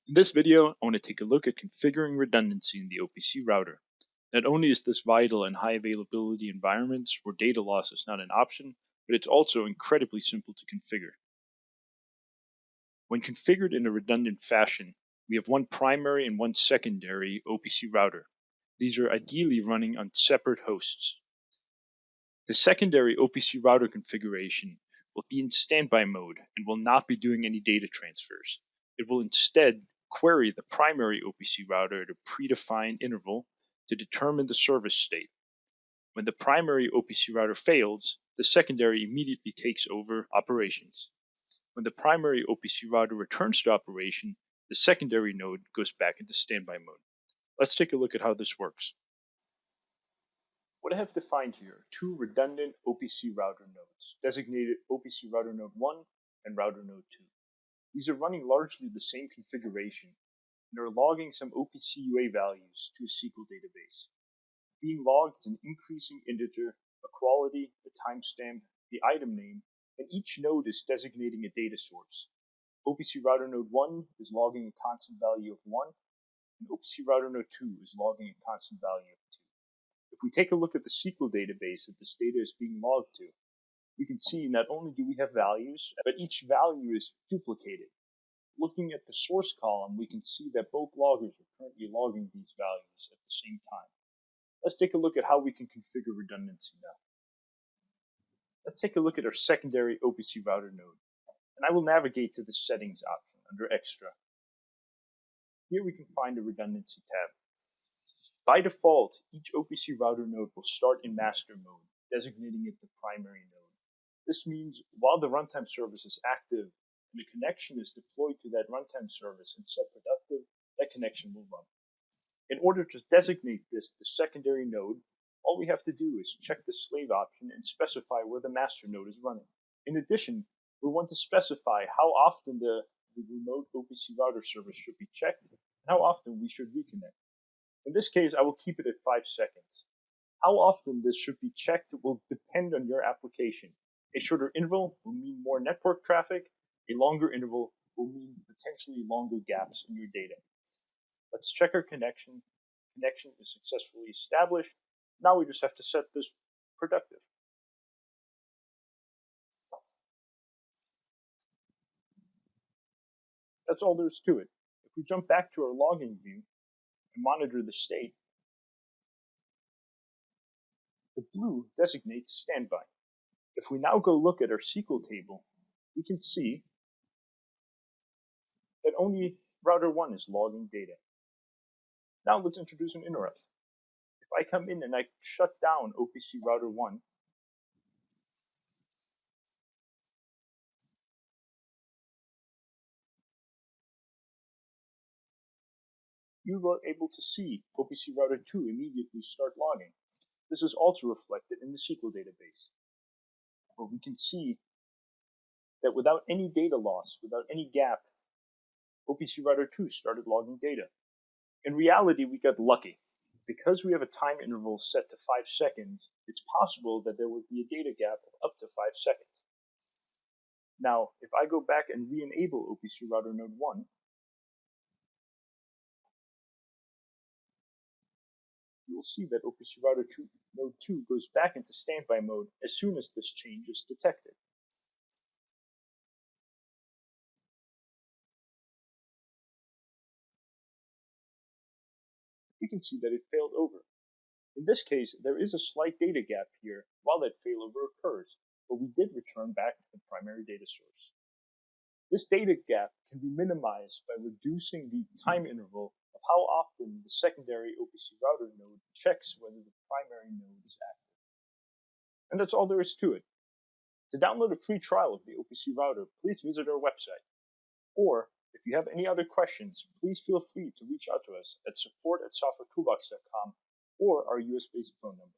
In this video, I want to take a look at configuring redundancy in the OPC router. Not only is this vital in high availability environments where data loss is not an option, but it's also incredibly simple to configure. When configured in a redundant fashion, we have one primary and one secondary OPC router. These are ideally running on separate hosts. The secondary OPC router configuration will be in standby mode and will not be doing any data transfers. It will instead query the primary OPC router at a predefined interval to determine the service state. When the primary OPC router fails, the secondary immediately takes over operations. When the primary OPC router returns to operation, the secondary node goes back into standby mode. Let's take a look at how this works. What I have defined here are two redundant OPC router nodes, designated OPC router node 1 and router node 2. These are running largely the same configuration and are logging some OPC UA values to a SQL database. Being logged is an increasing integer, a quality, a timestamp, the item name, and each node is designating a data source. OPC router node 1 is logging a constant value of 1, and OPC router node 2 is logging a constant value of 2. If we take a look at the SQL database that this data is being logged to, we can see not only do we have values, but each value is duplicated. Looking at the source column, we can see that both loggers are currently logging these values at the same time. Let's take a look at how we can configure redundancy now. Let's take a look at our secondary OPC router node, and I will navigate to the settings option under extra. Here we can find the redundancy tab. By default, each OPC router node will start in master mode, designating it the primary node. This means while the runtime service is active and the connection is deployed to that runtime service and set productive, that connection will run. In order to designate this the secondary node, all we have to do is check the slave option and specify where the master node is running. In addition, we want to specify how often the remote OPC router service should be checked and how often we should reconnect. In this case, I will keep it at 5 seconds. How often this should be checked will depend on your application. A shorter interval will mean more network traffic. A longer interval will mean potentially longer gaps in your data. Let's check our connection. Connection is successfully established. Now we just have to set this productive. That's all there is to it. If we jump back to our logging view and monitor the state, the blue designates standby. If we now go look at our SQL table, we can see that only router 1 is logging data. Now let's introduce an interrupt. If I come in and I shut down OPC router 1, you are able to see OPC router 2 immediately start logging. This is also reflected in the SQL database, where we can see that without any data loss, without any gap, OPC router 2 started logging data. In reality, we got lucky. Because we have a time interval set to 5 seconds, it's possible that there would be a data gap of up to 5 seconds. Now, if I go back and re-enable OPC router node 1, you'll see that OPC router node 2 goes back into standby mode as soon as this change is detected. We can see that it failed over. In this case, there is a slight data gap here while that failover occurs, but we did return back to the primary data source. This data gap can be minimized by reducing the time interval of how often the secondary OPC router node checks whether the primary node is active. And that's all there is to it. To download a free trial of the OPC router, please visit our website. Or, if you have any other questions, please feel free to reach out to us at support@softwaretoolbox.com or our US-based phone number.